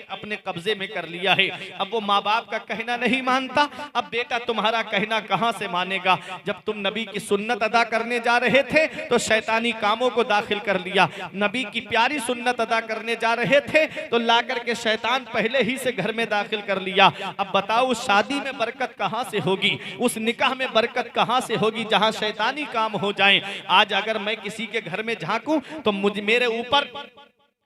Speaker 1: अपने कब्जे में कर लिया है। अब वो माँ बाप का कहना नहीं मानता, अब बेटा तुम्हारा कहना कहां से मानेगा? जब तुम नबी की सुन्नत अदा करने जा रहे थे तो शैतानी कामों को दाखिल कर लिया। नबी की प्यारी सुन्नत अदा करने जा रहे थे तो ला करके शैतान पहले ही से घर में दाखिल कर लिया। अब बताओ उस शादी में बरकत कहां से होगी? उस निकाह में बरकत कहां से होगी जहां शैतानी काम हो जाए? आज अगर मैं किसी के घर में झांकूं तो मेरे ऊपर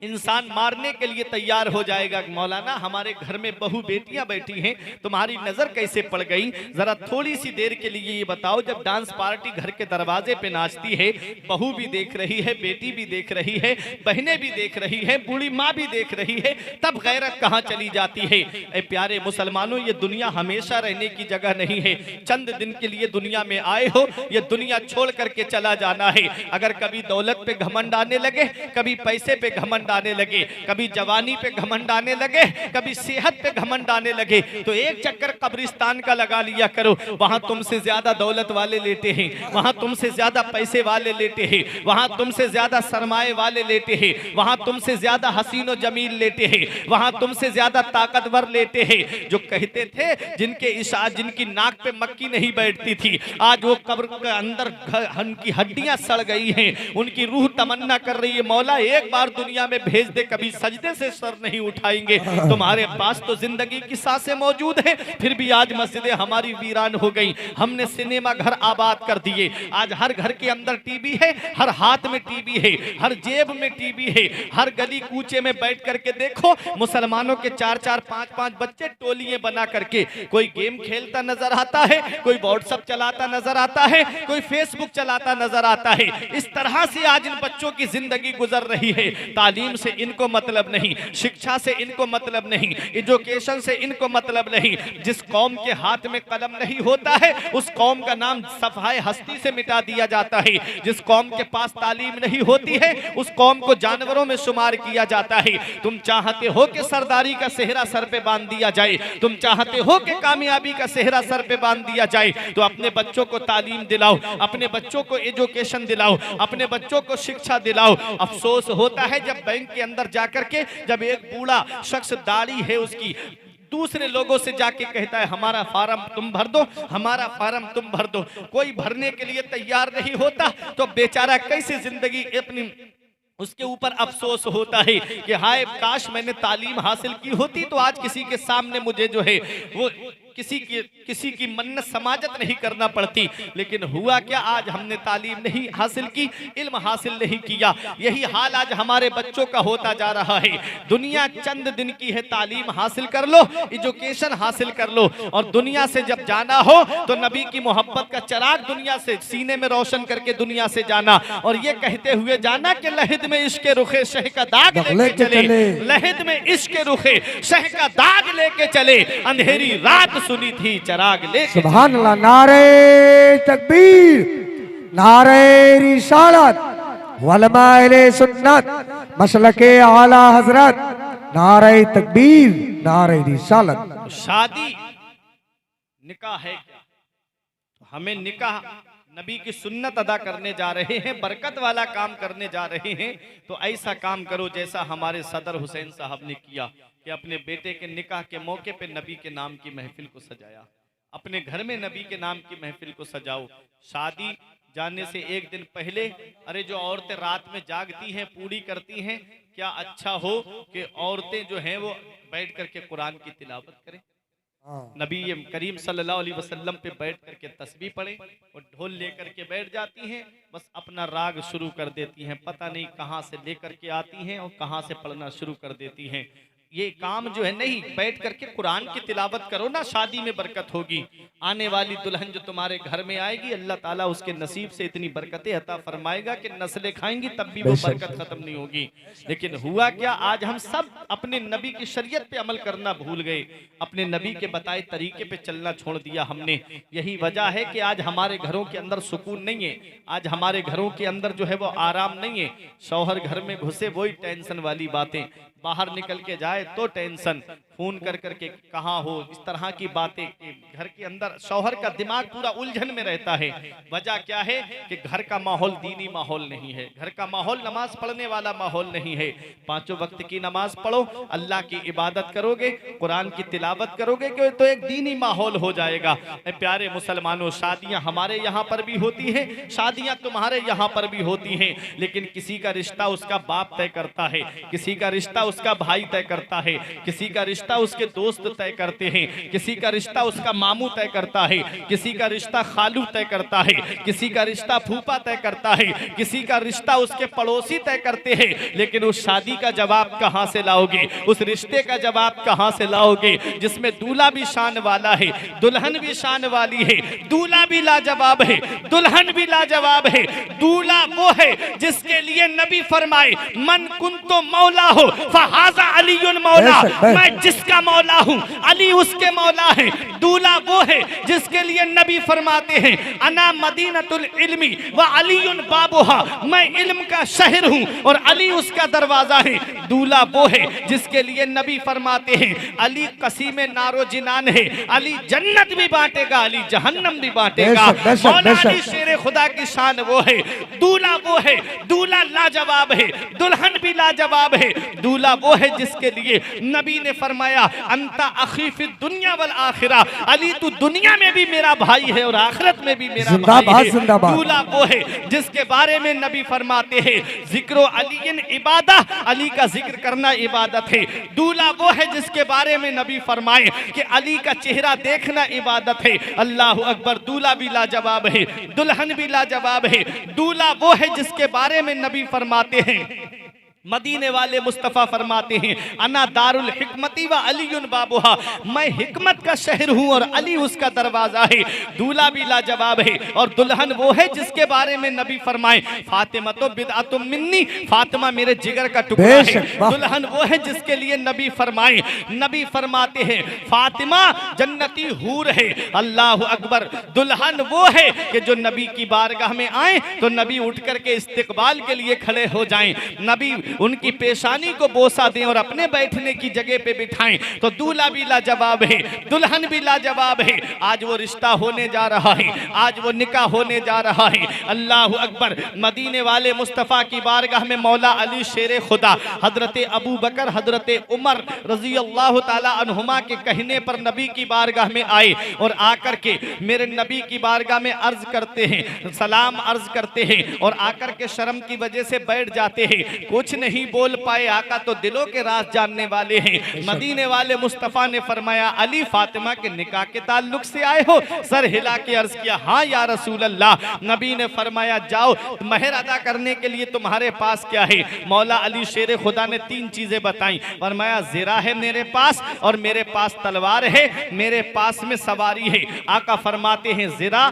Speaker 1: इंसान मारने के लिए तैयार हो जाएगा। मौलाना हमारे घर में बहू बेटियां बैठी हैं, तुम्हारी नजर कैसे पड़ गई? जरा थोड़ी सी देर के लिए ये बताओ, जब डांस पार्टी घर के दरवाजे पे नाचती है, बहू भी देख रही है, बेटी भी देख रही है, बहनें भी देख रही है, बूढ़ी माँ भी देख रही है, तब गैरत कहाँ चली जाती है? ए प्यारे मुसलमानों, ये दुनिया हमेशा रहने की जगह नहीं है। चंद दिन के लिए दुनिया में आए हो, ये दुनिया छोड़ करके चला जाना है। अगर कभी दौलत पे घमंड आने लगे, कभी पैसे पे घमंड घमंड आने लगे, कभी जवानी पे घमंड आने लगे, कभी सेहत पे घमंड आने लगे, तो एक चक्कर कब्रिस्तान का लगा लिया करो। वहां तुमसे ज्यादा दौलत वाले लेटे हैं, वहां तुमसे ज्यादा पैसे वाले लेटे हैं, वहां तुमसे ज्यादा सरमाए वाले लेटे हैं, वहां तुमसे ज्यादा हसीनो जमील लेटे हैं, वहां तुमसे ज्यादा ताकतवर लेटे हैं। जो कहते थे जिनकी नाक पे मक्खी नहीं बैठती थी, आज वो कब्र के अंदर उनकी हड्डियां सड़ गई हैं, उनकी रूह तमन्ना कर रही है मौला एक बार दुनिया में भेज दे, कभी सजदे से सर नहीं उठाएंगे। तुम्हारे पास तो जिंदगी की सांसें मौजूद हैं, फिर भी आज मस्जिदें हमारी वीरान हो गई। हमने सिनेमा घर आबाद कर दिए, आज हर घर के अंदर टीवी है, हर हाथ में टीवी है, हर जेब में टीवी है, हर गली कूचे में बैठ करके देखो मुसलमानों के 4-4, 5-5 बच्चे टोलियां बना करके कोई गेम खेलता नजर आता है, कोई व्हाट्सएप चलाता नजर आता है, कोई फेसबुक चलाता नजर आता है। इस तरह से आज इन बच्चों की जिंदगी गुजर रही है। तालीम से इनको मतलब नहीं, शिक्षा से इनको मतलब नहीं, एजुकेशन से इनको मतलब नहीं। जिस कौम के हाथ में कलम नहीं होता है उस कौम का नाम सफाए हस्ती से मिटा दिया जाता है। जिस कौम के पास तालीम नहीं होती है उस कौम को जानवरों में शुमार किया जाता है। तुम चाहते हो कि सरदारी का सेहरा सर पे बांध दिया जाए, तुम चाहते हो कि कामयाबी का सेहरा सर पे बांध दिया जाए, तो अपने बच्चों को तालीम दिलाओ, अपने बच्चों को एजुकेशन दिलाओ, अपने बच्चों को शिक्षा दिलाओ। अफसोस होता है जब बैंक के अंदर जाकर के जब एक बूढ़ा शख्स दाढ़ी है उसकी दूसरे लोगों से जाके कहता है हमारा फार्म तुम भर दो, हमारा फार्म तुम भर दो, कोई भरने के लिए तैयार नहीं होता, तो बेचारा कैसे जिंदगी अपनी उसके ऊपर अफसोस होता है कि हाय काश मैंने तालीम हासिल की होती तो आज किसी के सामने मुझे जो है वो किसी की मन्नत समाजत नहीं करना पड़ती। लेकिन हुआ क्या, आज हमने तालीम नहीं हासिल की, इल्म हासिल नहीं किया। यही हाल आज हमारे बच्चों का होता जा रहा है। दुनिया चंद दिन की है, तालीम हासिल कर लो, एजुकेशन हासिल कर लो, और दुनिया से जब जाना हो तो नबी की मोहब्बत का चिराग दुनिया से सीने में रोशन करके दुनिया से जाना, और ये कहते हुए जाना कि लहिद में इश्क रुखे शह का दाग लेके चले, लहिद में इश्क रुखे शह का दाग लेके चले, अंधेरी रात सुनी थी चराग ले।
Speaker 2: सुभान अल्लाह। नारे तकबीर, नारे रिसालत, उलमाए सुन्नत, मसलके आला हजरत, नारे तकबीर, नारे रिसालत।
Speaker 1: शादी निकाह है क्या? हमें निकाह नबी की सुन्नत अदा करने जा रहे हैं, बरकत वाला काम करने जा रहे हैं, तो ऐसा काम करो जैसा हमारे सदर हुसैन साहब ने किया कि अपने बेटे के निकाह के मौके पे नबी के नाम की महफिल को सजाया। अपने घर में नबी के नाम की महफिल को सजाओ। शादी जाने से एक दिन पहले, अरे जो औरतें रात में जागती हैं, पूरी करती हैं, क्या अच्छा हो कि औरतें जो हैं वो बैठ करके कुरान की तिलावत करें, नबी करीम सल्लल्लाहु अलैहि वसल्लम पे बैठ करके तस्बीह पढ़े, और ढोल लेकर के बैठ जाती हैं, बस अपना राग शुरू कर देती हैं, पता नहीं कहाँ से लेकर के आती हैं और कहाँ से पढ़ना शुरू कर देती हैं। ये काम जो है नहीं, बैठ करके कुरान की तिलावत करो ना, शादी में बरकत होगी। आने वाली दुल्हन जो तुम्हारे घर में आएगी, अल्लाह ताला उसके नसीब से इतनी बरकतें अता फरमाएगा कि नस्लें खाएंगी तब भी वो बरकत खत्म नहीं होगी। लेकिन हुआ क्या, आज हम सब अपने नबी की शरीयत पे अमल करना भूल गए, अपने नबी के बताए तरीके पे चलना छोड़ दिया हमने। यही वजह है कि आज हमारे घरों के अंदर सुकून नहीं है, आज हमारे घरों के अंदर जो है वो आराम नहीं है। शौहर घर में घुसे वही टेंशन वाली बातें, बाहर निकल के जाए तो टेंशन, फोन कर करके कहाँ हो, इस तरह की बातें। घर के अंदर शौहर का दिमाग पूरा उलझन में रहता है। वजह क्या है कि घर का माहौल दीनी माहौल नहीं है, घर का माहौल नमाज पढ़ने वाला माहौल नहीं है। 5 वक्त की नमाज पढ़ो, अल्लाह की इबादत करोगे, कुरान की तिलावत करोगे तो एक दीनी माहौल हो जाएगा। प्यारे मुसलमानों, शादियां हमारे यहाँ पर भी होती हैं, शादियां तुम्हारे यहाँ पर भी होती हैं, लेकिन किसी का रिश्ता उसका बाप तय करता है, किसी का रिश्ता उसका भाई तय करता है, किसी का रिश्ता उसके दोस्त तय करते हैं, किसी का रिश्ता उसका मामू तय करता है, किसी का रिश्ता खालू तय करता है, किसी का रिश्ता फूफा तय करता है, किसी का रिश्ता उसके पड़ोसी तय करते हैं। लेकिन उस शादी का जवाब कहां से लाओगे, उस रिश्ते का जवाब कहां से लाओगे जिसमें दूल्हा भी शान वाला है, दुल्हन भी शान वाली है, दूल्हा भी लाजवाब है, दुल्हन भी लाजवाब है। दूल्हा वो है जिसके लिए नबी फरमाए मन कुंतो मौला हो वहाजा अलीयुन मौला,
Speaker 2: बेशक, बेशक।
Speaker 1: मैं जिसका मौला हूँ अली उसके मौला है। दूल्हा वो है जिसके लिए नबी फरमाते हैं अना मदीनतुल इल्मी व अलीयुन बाबुहा, मैं इल्म का शहर हूँ और अली उसका दरवाजा है। दूल्हा वो है जिसके लिए नबी फरमाते हैं अली कसीम नारो जिनान है, अली जन्नत भी बांटेगा अली जहन्नम भी बांटेगा।
Speaker 2: बेशक, बेशक,
Speaker 1: मौला
Speaker 2: बेशक।
Speaker 1: अली शेर खुदा की शान वो है। दूल्हा वो है, दूल्हा लाजवाब है, दुल्हन भी लाजवाब है। दूल्हा वो है जिसके लिए नबी ने फरमाया अंता अखी फिद दुनिया वल आखिरा, अली तू दुनिया में भी मेरा भाई है और आखिरत में भी मेरा
Speaker 2: जिंदाबाद,
Speaker 1: भाई है।
Speaker 2: जिंदाबाद।
Speaker 1: दूल्हा वो है जिसके बारे में नबी फरमाते हैं जिक्रो अलीन इबादा, अली का जिक्र करना इबादत है। दूल्हा वो है जिसके बारे में नबी फरमाए कि अली का चेहरा देखना इबादत है। अल्लाह अकबर। दूल्हा भी लाजवाब है, दुल्हन भी लाजवाब है। दूल्हा वो है जिसके बारे में नबी फरमाते हैं मदीने वाले मुस्तफ़ा फरमाते हैं अना दारुल हिकमती व अलीयुन बाबुहा, मैं हिकमत का शहर हूँ और अली उसका दरवाजा है। दूल्हा भी लाजवाब है और दुल्हन वो है जिसके बारे में नबी फरमाए फातिमा तो बिदअतुम मिन्नी, फातिमा मेरे जिगर का टुकड़ा है।
Speaker 2: बेशक, वाह।
Speaker 1: दुल्हन वो है जिसके लिए नबी फरमाए, नबी फरमाते हैं फातिमा जन्नती हूर है। अल्लाह अकबर। दुल्हन वो है कि जो नबी की बारगाह में आए तो नबी उठ करके इस्तिकबाल के लिए खड़े हो जाएं, नबी उनकी पेशानी को बोसा दें और अपने बैठने की जगह पे बिठाएं। तो दूल्हा भी लाजवाब है, दुल्हन भी लाजवाब है। आज वो रिश्ता होने जा रहा है, आज वो निकाह होने जा रहा है। अल्लाह अकबर। मदीने वाले मुस्तफ़ा की बारगाह में मौला अली शेर खुदा हजरत अबू बकर हजरत उमर रजी अल्लाह ताला अन्हुमा के कहने पर नबी की बारगाह में आए और आकर के मेरे नबी की बारगाह में अर्ज करते हैं, सलाम अर्ज करते हैं और आकर के शर्म की वजह से बैठ जाते हैं। कुछ नहीं बोल पाए, आका तो दिलों के राज जानने वाले हैं। मदीने वाले मुस्तफ़ा ने फरमाया अली फातिमा के निकाह के ताल्लुक से आए हो? सर हिला के अर्ज किया हाँ या रसूल अल्लाह। नबी ने फरमाया जाओ, महर अदा करने के लिए तुम्हारे पास क्या है? मौला अली शेर खुदा ने 3 चीजें बताई। फरमाया ज़िरा है मेरे पास और मेरे पास तलवार है, मेरे पास में सवारी है। आका फरमाते हैं ज़िरा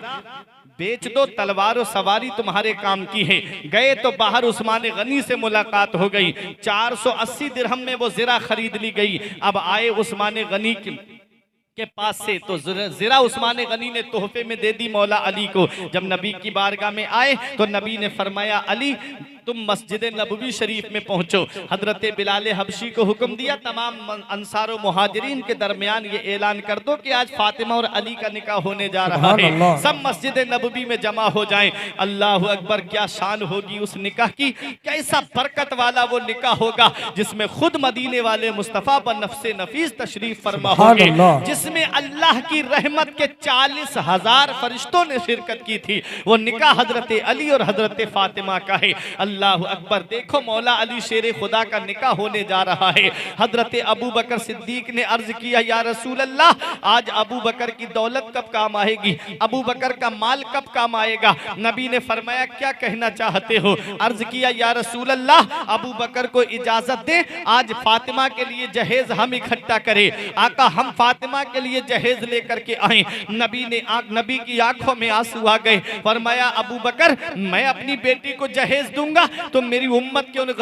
Speaker 1: बेच दो, तलवार और सवारी तुम्हारे काम की है। गए तो बाहर उस्मान गनी से मुलाकात हो गई, 480 दिरहम में वो ज़िरा खरीद ली गई। अब आए उस्मान गनी के पास से तो ज़िरा उस्मान गनी ने तोहफे में दे दी मौला अली को। जब नबी की बारगाह में आए तो नबी ने फरमाया अली तुम मस्जिद नबवी शरीफ में पहुंचो। हजरत बिलाल हबशी को हुक्म दिया तमाम अंसार और मुहाजिरीन के दरमियान ये ऐलान कर दो कि आज फातिमा और अली का निकाह होने जा रहा है। सब मस्जिद नबवी में जमा हो जाएं। अल्लाह अकबर। क्या शान होगी उस निकाह की, कैसा बरकत वाला वो निकाह होगा जिसमें खुद मदीने वाले मुस्तफ़ा पर नफ्से नफीस तशरीफ फरमा होंगे, जिसमें अल्लाह की रहमत के 40,000 फरिश्तों ने शिरकत की थी। वो निकाह हजरत अली और हजरत फातिमा का है। अल्लाह अकबर। देखो मौला अली शेर खुदा का निकाह होने जा रहा है। हजरत अबू बकर सिद्दीक ने अर्ज किया या रसूल अल्लाह, आज अबू बकर की दौलत कब काम आएगी, अबू बकर का माल कब काम आएगा? नबी ने फरमाया क्या कहना चाहते हो? अर्ज किया या रसूल अल्लाह, अबू बकर को इजाजत दे आज फातिमा के लिए जहेज हम इकट्ठा करें। आका हम फातिमा के लिए जहेज लेकर के आए। नबी की आंखों में आंसू आ गए। फरमाया अबू बकर मैं अपनी बेटी को जहेज दूंगा तो मेरी उम्मत के उन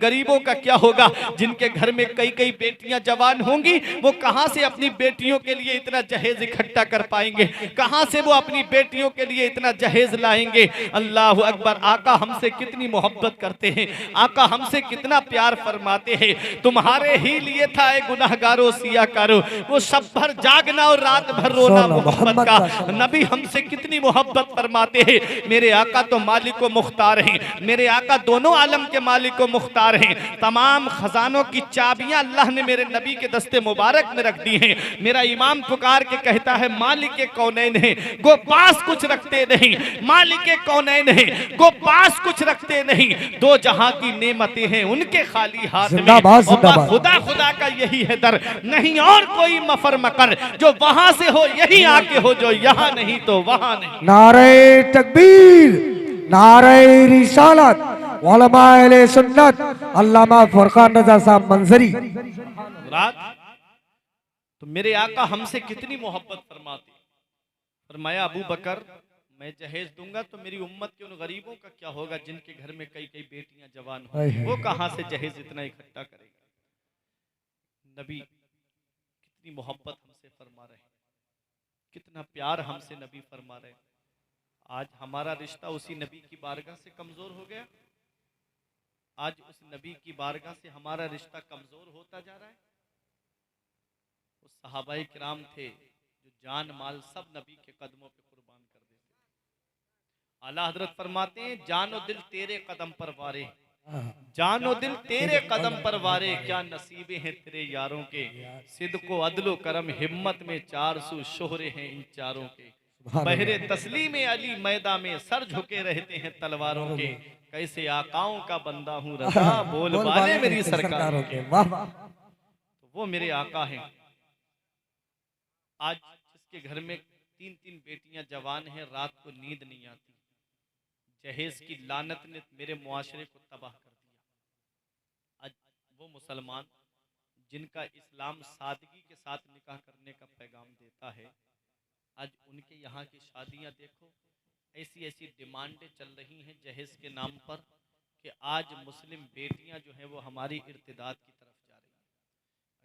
Speaker 1: गरीबों का क्या होगा जिनके घर में कई कई बेटियां जवान होंगी? वो कहां से अपनी बेटियों के लिए इतना जहेज इकट्ठा कर पाएंगे? कहां से वो अपनी बेटियों के लिए इतना जहेज लाएंगे? अल्लाह अकबर। आका हमसे कितनी मोहब्बत करते हैं, आका हमसे कितना प्यार फरमाते हैं। तुम्हारे ही लिए था ए गुनाहगारों सियाकारों, वो सब भर जागना और रात भर रोना मोहब्बत का। नबी हमसे कितनी मोहब्बत फरमाते हैं। मेरे आका तो मालिक व मुख्तार हैं, मेरे आका दोनों आलम के मालिक व मुख्तार हैं। तमाम खजानों की चाबियां अल्लाह ने मेरे नबी के दस्ते मुबारक में रख दी हैं। मेरा इमाम पुकार के कहता है मालिक के कौनैन है गो पास कुछ रखते नहीं, मालिक के कौनैन है गो पास कुछ रखते नहीं। दो जहां की नेमतें हैं उनके खाली हाथ में। और खुदा खुदा का यही है दर, नहीं और कोई मफर मकर, जो वहां से हो यही आके हो, जो यहाँ नहीं तो वहां नहीं।
Speaker 2: नारे तकबीर, नारे रिसालत, उलमा अहले सुन्नत, अल्लामा फुरकान रज़ा साहब मंजरी।
Speaker 1: तो मेरे आका हमसे कितनी मोहब्बत फरमाते। फरमाया अबू बकर मैं जहेज दूंगा तो मेरी उम्मत के उन गरीबों का क्या होगा जिनके घर में कई कई बेटियां जवान हो, वो कहां से जहेज इतना इकट्ठा करेगा? नबी कितनी मोहब्बत हमसे फरमा रहे हैं, कितना प्यार हमसे नबी फरमा रहे हैं। आज हमारा रिश्ता उसी नबी की बारगाह से कमजोर हो गया। आज उस नबी की बारगाह से हमारा रिश्ता कमजोर होता जा रहा है। वो सहाबाए किराम थे जो जान माल सब नबी के कदमों पे कुर्बान कर देते थे। आला हजरत फरमाते हैं, जानो दिल तेरे कदम पर वारे, जानो दिल तेरे कदम पर वारे, क्या नसीबे हैं तेरे यारों के, सिद्को अदलो करम हिम्मत में 400 शोहरे हैं इन चारों के। बहरे तस्लीम अली मैदा में सर झुके रहते हैं तलवारों के, कैसे आकाओं का बंदा हूँ रजा, बोल बाले मेरी सरकारों के। तो वो मेरे आका हैं। आज जिसके घर में 3-3 बेटियां जवान हैं, रात को नींद नहीं आती, जहेज की लानत ने मेरे मुआशरे को तबाह कर दिया। आज वो मुसलमान जिनका इस्लाम सादगी के साथ निकाह करने का पैगाम देता है, आज उनके यहाँ की शादियाँ देखो, ऐसी ऐसी डिमांडें चल रही हैं जहेज के नाम पर कि आज मुस्लिम बेटियां जो हैं वो हमारी इर्तिदाद की तरफ जा रही हैं।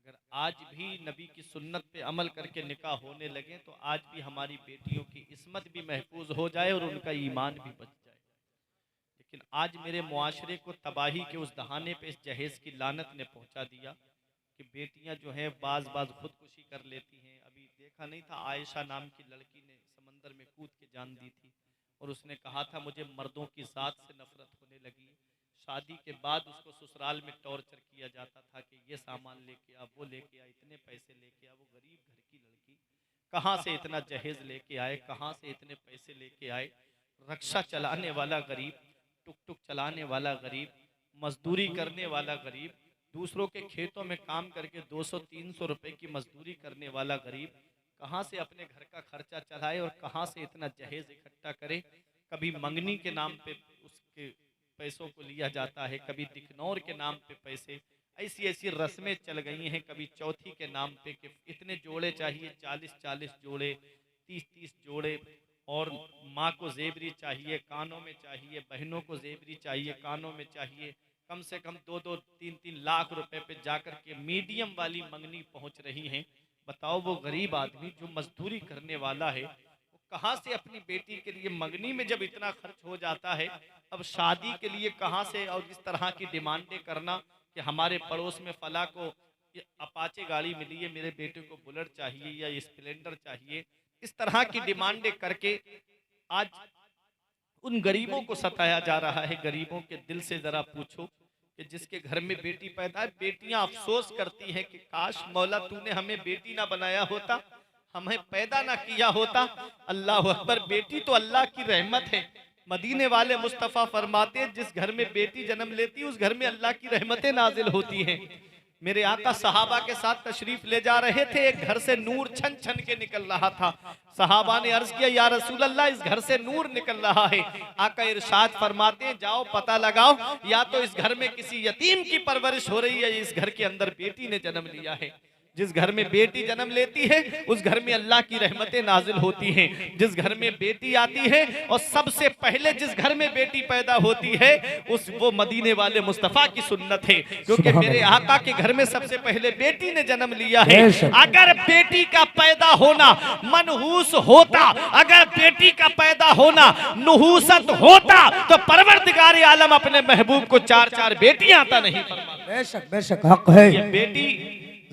Speaker 1: अगर आज भी नबी की सुन्नत पे अमल करके निकाह होने लगे तो आज भी हमारी बेटियों की इस्मत भी महफूज हो जाए और उनका ईमान भी बच जाए। लेकिन आज मेरे मुआशरे को तबाही के उस दहाने पे इस जहेज की लानत ने पहुंचा दिया कि बेटियां जो हैं बाज खुदकुशी कर लेती हैं। अभी देखा नहीं था, आयशा नाम की लड़की ने समंदर में कूद के जान दी थी और उसने कहा था मुझे मर्दों की ज़ात से नफरत होने लगी। शादी के बाद उसको ससुराल में टॉर्चर किया जाता था कि ये सामान लेके आ, वो लेके आ, इतने पैसे लेके आ। वो गरीब घर की लड़की कहाँ से इतना जहेज लेके आए, कहाँ से इतने पैसे लेके आए। रक्षा चलाने वाला गरीब, टुक टुक चलाने वाला गरीब, मजदूरी करने वाला गरीब, दूसरों के खेतों में काम करके 200-300 रुपए की मजदूरी करने वाला गरीब कहाँ से अपने घर का खर्चा चलाए और कहाँ से इतना जहेज इकट्ठा करे। कभी मंगनी के नाम पे उसके पैसों को लिया जाता है, कभी दिखनौर के नाम पे पैसे, ऐसी ऐसी रस्में चल गई हैं। कभी चौथी के नाम पे कि इतने जोड़े चाहिए, 40-40 जोड़े, 30-30 जोड़े, और माँ को जेबरी चाहिए, कानों में चाहिए, बहनों को जेबरी चाहिए, कानों में चाहिए। कम से कम 2-2, 3-3 लाख रुपए पे जाकर के मीडियम वाली मंगनी पहुंच रही हैं। बताओ वो गरीब आदमी जो मजदूरी करने वाला है वो कहाँ से अपनी बेटी के लिए मंगनी में जब इतना खर्च हो जाता है, अब शादी के लिए कहाँ से। और इस तरह की डिमांडें करना कि हमारे पड़ोस में फला को अपाचे गाड़ी मिली है, मेरे बेटे को बुलेट चाहिए या स्प्लेंडर चाहिए, इस तरह की डिमांडें करके आज उन गरीबों को सताया जा रहा है। गरीबों के दिल से जरा पूछो कि जिसके घर में बेटी पैदा है, बेटियां अफसोस करती हैं कि काश मौला तूने हमें बेटी ना बनाया होता, हमें पैदा ना किया होता। अल्लाह अकबर, बेटी तो अल्लाह की रहमत है। मदीने वाले मुस्तफ़ा फरमाते हैं जिस घर में बेटी जन्म लेती है उस घर में अल्लाह की रहमतें नाजिल होती हैं। मेरे आका सहाबा के साथ तशरीफ ले जा रहे थे, एक घर से नूर छन छन के निकल रहा था। सहाबा ने अर्ज किया, या रसूल अल्लाह, इस घर से नूर निकल रहा है। आका इरशाद फरमाते हैं, जाओ पता लगाओ, या तो इस घर में किसी यतीम की परवरिश हो रही है, इस घर के अंदर बेटी ने जन्म लिया है। जिस घर में बेटी जन्म लेती है उस घर में अल्लाह की रहमतें नाजिल होती हैं। जिस घर में बेटी आती है और सबसे पहले जिस घर में बेटी पैदा होती है उस वो मदीने वाले मुस्तफ़ा की सुन्नत है, क्योंकि मेरे आका के घर में सबसे पहले बेटी ने जन्म लिया है। अगर बेटी का पैदा होना मनहूस होता, अगर बेटी का पैदा होना नुहूसत होता तो परवरदिगार आलम अपने महबूब को 4-4 बेटियां अता नहीं फरमाता।
Speaker 2: बेशक बेशक हक है।
Speaker 1: ये बेटी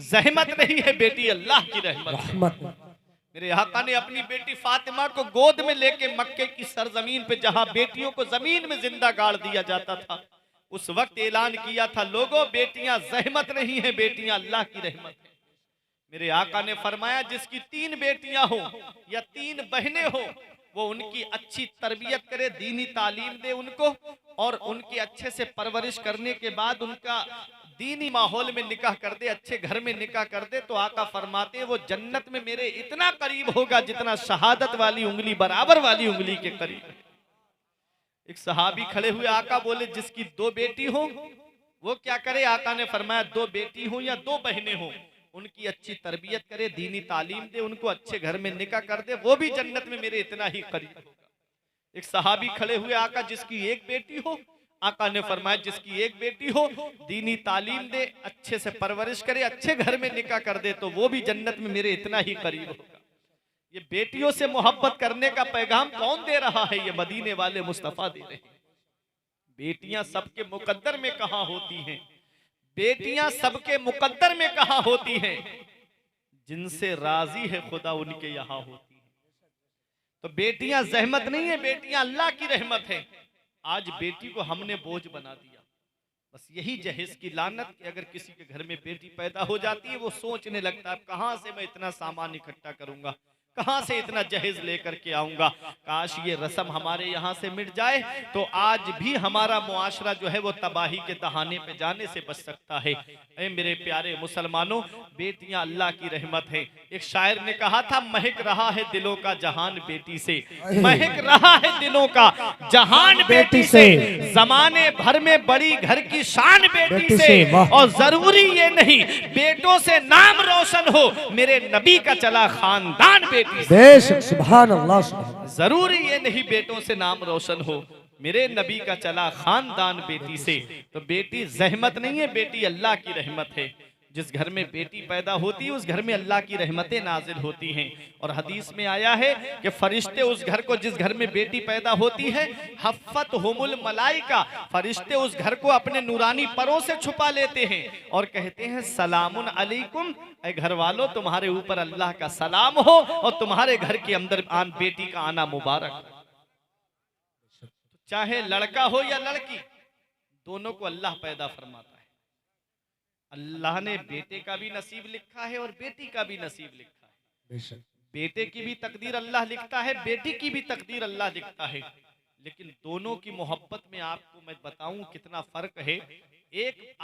Speaker 1: जहमत नहीं है, बेटी अल्लाह की रहमत। मेरे आका ने अपनी बेटी फातिमा को गोद में लेके मक्के की सरजमीन पे, जहां बेटियों को जमीन में जिंदा गाड़ दिया जाता था, उस वक्त ऐलान किया था, लोगों बेटियां जहमत नहीं है, बेटियां अल्लाह की रहमत है। मेरे आका ने फरमाया जिसकी 3 बेटियां हो या 3 बहनें हो वो उनकी अच्छी तरबियत करे, दीनी तालीम दे उनको, और उनकी अच्छे से परवरिश करने के बाद उनका दीनी माहौल में निकाह कर दे, अच्छे घर में निकाह कर दे, तो आका फरमाते वो जन्नत में मेरे इतना करीब होगा जितना शहादत वाली उंगली बराबर वाली उंगली के करीब है। एक सहाबी खड़े हुए, आका बोले जिसकी 2 बेटी हो वो क्या करे। आका ने फरमाया 2 बेटी हो या 2 बहनें हो, उनकी अच्छी तरबियत करे, दीनी तालीम दे, उनको अच्छे घर में निकाह कर दे, वो भी जन्नत में मेरे इतना ही करीब होगा। एक सहाबी खड़े हुए, आका जिसकी 1 बेटी हो, आका ने फरमाया जिसकी एक बेटी हो, दीनी तालीम दे, अच्छे से परवरिश करे, अच्छे घर में निकाह कर दे, तो वो भी जन्नत में मेरे इतना ही करीब होगा। ये बेटियों से मोहब्बत करने का पैगाम कौन दे रहा है? ये मदीने वाले मुस्तफा दे रहे हैं। बेटियां सबके मुकद्दर में कहां होती हैं? बेटियां सबके मुकद्दर में कहां होती हैं? जिनसे राजी है खुदा उनके यहां होती है। तो बेटियां जहमत नहीं है, बेटियां अल्लाह की रहमत है। आज बेटी को हमने बोझ बना दिया। बस यही जहेज की लानत कि अगर किसी के घर में बेटी पैदा हो जाती है, वो सोचने लगता है कहां से मैं इतना सामान इकट्ठा करूंगा, कहां से इतना जहेज लेकर के आऊंगा। काश ये रस्म हमारे यहाँ से मिट जाए तो आज भी हमारा मुआशरा जो है वो तबाही के दहाने पे जाने से बच सकता है। ऐ मेरे प्यारे मुसलमानों, बेटियां अल्लाह की रहमत है। एक शायर ने कहा था, महक रहा है दिलों का जहान बेटी से, महक रहा है दिलों का जहान बेटी से, जमाने भर में बड़ी घर की शान बेटी से। और जरूरी ये नहीं बेटों से नाम रोशन हो, मेरे नबी का चला खानदान बेटी से।
Speaker 2: बेशक, सुभान अल्लाह, सुभान अल्लाह।
Speaker 1: जरूरी ये नहीं बेटों से नाम रोशन हो, मेरे नबी का चला खानदान बेटी से। तो बेटी जहमत नहीं है, बेटी अल्लाह की रहमत है। जिस घर में बेटी पैदा होती है उस घर में अल्लाह की रहमतें नाजिल होती हैं। और हदीस में आया है कि फरिश्ते उस घर को, जिस घर में बेटी पैदा होती है, हफ्फत हुमुल मलाइका, फरिश्ते उस घर को अपने नूरानी परों से छुपा लेते हैं और कहते हैं सलामुन अलैकुम, ऐ घर वालों तुम्हारे ऊपर अल्लाह का सलाम हो और तुम्हारे घर के अंदर बेटी का आना मुबारक। चाहे लड़का हो या लड़की, दोनों को अल्लाह पैदा फरमाता है। अल्लाह ने बेटे का भी नसीब लिखा है और बेटी का भी नसीब लिखा है।
Speaker 2: बेशक,
Speaker 1: बेटे की भी तकदीर अल्लाह लिखता है, बेटी की भी तकदीर अल्लाह लिखता है। लेकिन दोनों की मोहब्बत में आपको मैं बताऊं कितना फर्क है। एक